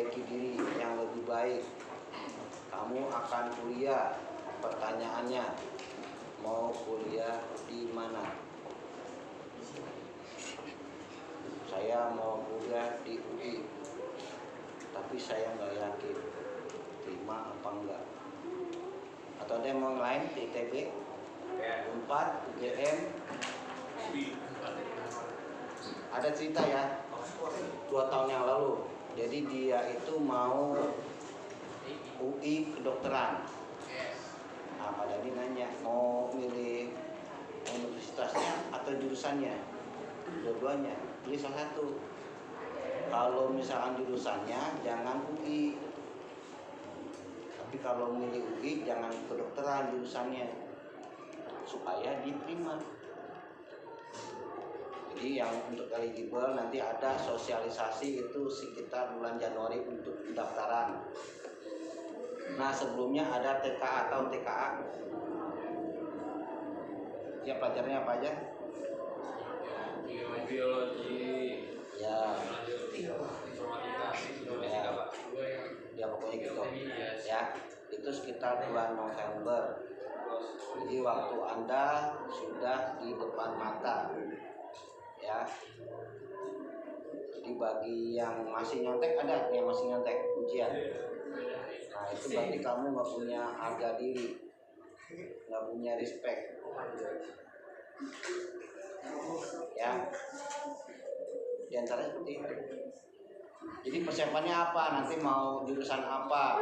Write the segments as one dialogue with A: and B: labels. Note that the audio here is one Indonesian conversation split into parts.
A: memperbaiki diri yang lebih baik. Kamu akan kuliah. Pertanyaannya, mau kuliah di mana? Saya mau kuliah di UI, tapi saya nggak yakin terima apa enggak. Atau ada yang mau yang lain di ITB, Unpad, UGM. Ada cerita ya, 2 tahun yang lalu. Jadi dia itu mau UI kedokteran. Nah, Pak Dadi nanya mau milih universitasnya atau jurusannya. Dua-duanya, pilih salah satu. Kalau misalkan jurusannya jangan UI, tapi kalau milih UI jangan kedokteran jurusannya, supaya diterima. Jadi yang untuk eligible nanti ada sosialisasi itu sekitar bulan Januari untuk pendaftaran. Nah, sebelumnya ada TKA atau TKA. Ya, pelajarannya apa aja?
B: Biologi.
A: Ya.
B: Informatika.
A: Ya pokoknya gitu. Ya, itu sekitar bulan November. Jadi waktu Anda sudah di depan mata. Ya. Jadi bagi yang masih nyontek, ada yang masih nyontek ujian. Nah, itu berarti kamu nggak punya harga diri, nggak punya respect. Ya, di antara seperti itu. Jadi persiapannya apa? Nanti mau jurusan apa?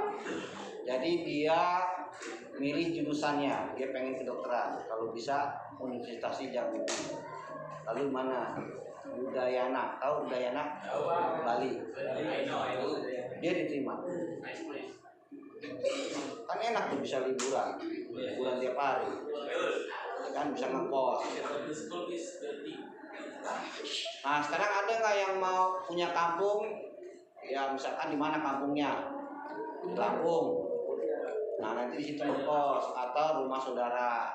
A: Jadi dia milih jurusannya, dia pengen kedokteran. Kalau bisa universitasnya jangan. Lalu mana? Udayana, tahu Udayana? Bali. Dia diterima. Kan enak tuh, bisa liburan tiap hari. Kan bisa ngekos. Nah, sekarang ada nggak yang mau punya kampung? Ya, misalkan di mana kampungnya? Di Lampung. Nah, nanti di situ ngekos atau rumah saudara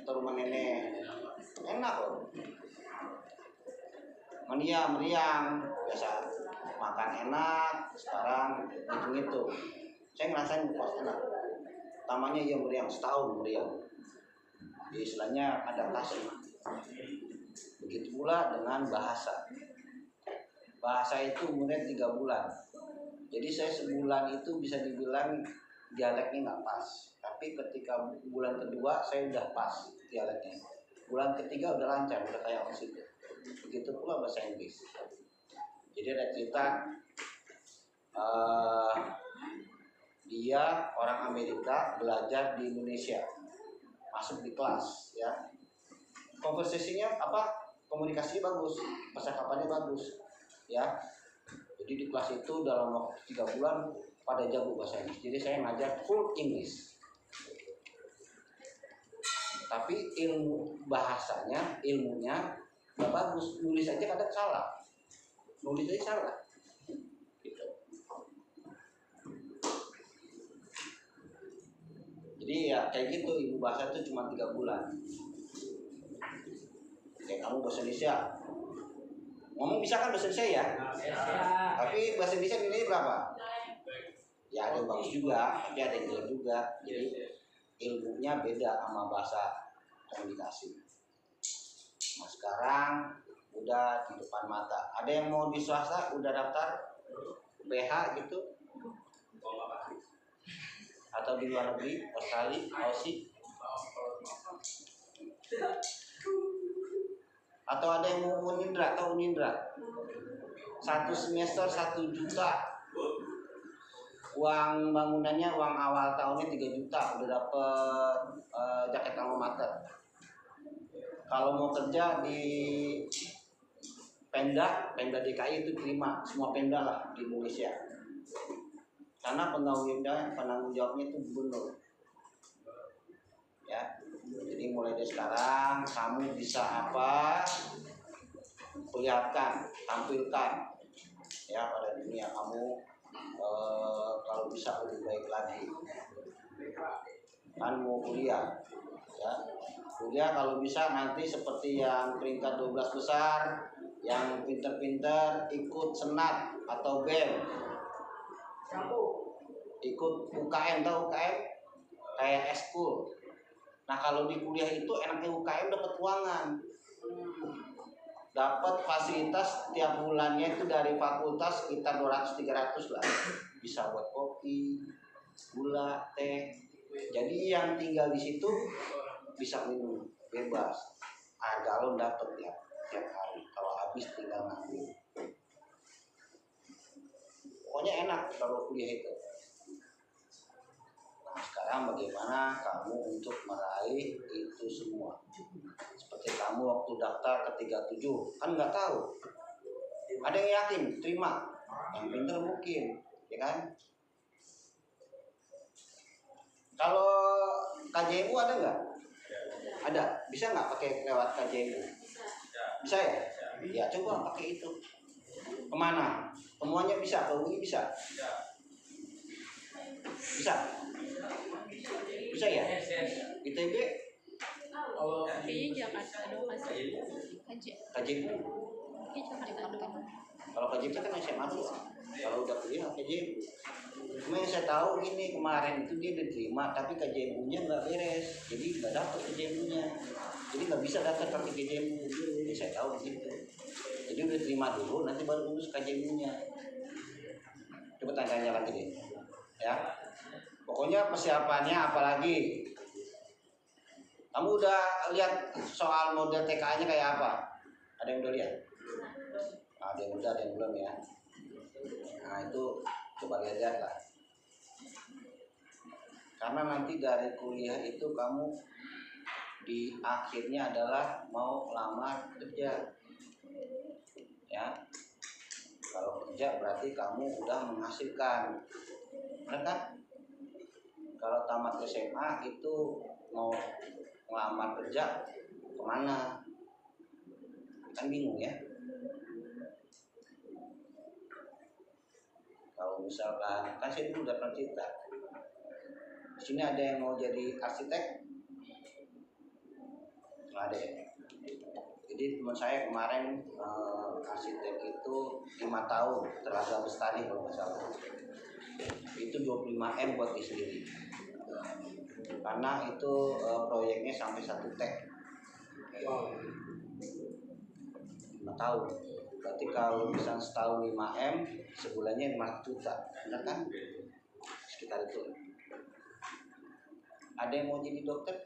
A: atau rumah nenek. Enak loh. Meriang, biasa makan enak. Sekarang hitung-hitung. Saya ngerasain ngekos enak. Tamanya ya meriang, setahun meriang. Jadi istilahnya adaptasi. Begitu pula dengan bahasa. Bahasa itu umurnya 3 bulan. Jadi saya sebulan itu bisa dibilang dialeknya nggak pas. Tapi ketika bulan kedua saya udah pas dialeknya. Bulan ketiga udah lancar, udah kayak orang situ. Begitu pula bahasa Inggris. Jadi ada cerita dia orang Amerika belajar di Indonesia, masuk di kelas, ya. Konversasinya komunikasinya bagus, percakapannya bagus, ya. Jadi di kelas itu dalam waktu 3 bulan pada jago bahasa Inggris. Jadi saya ngajar full English. Tapi ilmunya nggak bagus. Nulis aja kadang salah. Gitu. Jadi ya kayak gitu, ibu bahasa itu cuma 3 bulan. Kayak kamu bahasa Indonesia. Ngomong bisa kan bahasa Indonesia ya? Tapi bahasa Indonesia nilai berapa? Ya ada yang bagus juga, tapi ada yang jelek juga. Jadi ilmunya beda sama bahasa komunikasi. Nah, sekarang udah di depan mata. Ada yang mau di swasta udah daftar BH gitu? Atau di luar negeri, Australia, Aussie? Atau ada yang mau Unindra, tahu Unindra? 1 semester 1 juta. Uang bangunannya, uang awal tahunnya 3 juta. Udah dapet jaket alma mater. Kalau mau kerja di Pemda DKI itu terima, semua Pemda lah di Indonesia. Karena penanggung jawabnya itu gubernur. Ya, jadi mulai dari sekarang kamu bisa apa, perlihatkan, tampilkan ya pada dunia kamu, kalau bisa lebih baik lagi. Kan mau kuliah, ya kuliah kalau bisa nanti seperti yang peringkat 12 besar, yang pinter-pinter ikut senat atau BEM, ikut UKM, tahu UKM? Kayak eskul. Nah kalau di kuliah itu enaknya UKM dapat uangan, dapat fasilitas tiap bulannya itu dari fakultas sekitar 200-300 lah, bisa buat kopi, gula, teh. Jadi yang tinggal di situ bisa minum bebas, galon dapat ya tiap hari, kalau habis tinggal ngambil. Pokoknya enak kalau kuliah itu. Nah sekarang bagaimana kamu untuk meraih itu semua? Seperti kamu waktu daftar ke 37 kan nggak tahu, ada yang yakin terima, yang pintar mungkin, ya kan? Kalau KJMU ada nggak? Ada, bisa nggak pakai lewat KJMU? Bisa ya? Ya coba pakai itu. Kemana? Semuanya bisa, ke UI bisa? Bisa? Bisa ya? ITB?
C: Kayaknya Jakarta doang masih
A: KJMU? Kalau KJMU kan SMA tuh. Kalau udah kuliah KJMU. Cuma yang saya tahu gini, kemarin itu dia diterima tapi KJMU-nya nggak beres, jadi nggak dapet KJMU-nya, jadi nggak bisa daftar pakai KJMU. Jadi saya tahu begitu. Jadi udah terima dulu, nanti baru urus KJMU-nya. Coba tanya lagi deh, ya. Pokoknya persiapannya apalagi. Kamu udah lihat soal model TKA-nya kayak apa? Ada yang udah lihat? Ada yang udah, ada yang belum ya. Nah itu coba lihat lah. Karena nanti dari kuliah itu kamu di akhirnya adalah mau lamar kerja, ya. Kalau kerja berarti kamu udah menghasilkan, benar kan? Kalau tamat SMA itu mau ngelamar kerja kemana? Kan bingung ya. Kalau misalkan, kan saya dulu udah pernah cerita. Di sini ada yang mau jadi arsitek? Nggak ada ya. Jadi teman saya kemarin arsitek itu 5 tahun, Telaga Bestari kalau nggak salah. Itu 25 M buat dia sendiri. Karena itu proyeknya sampai 1 tek. 5 tahun. Berarti kalau misalnya setahun 5 M, sebulannya 5 juta, benar kan? Sekitar itu. Ada yang mau jadi dokter?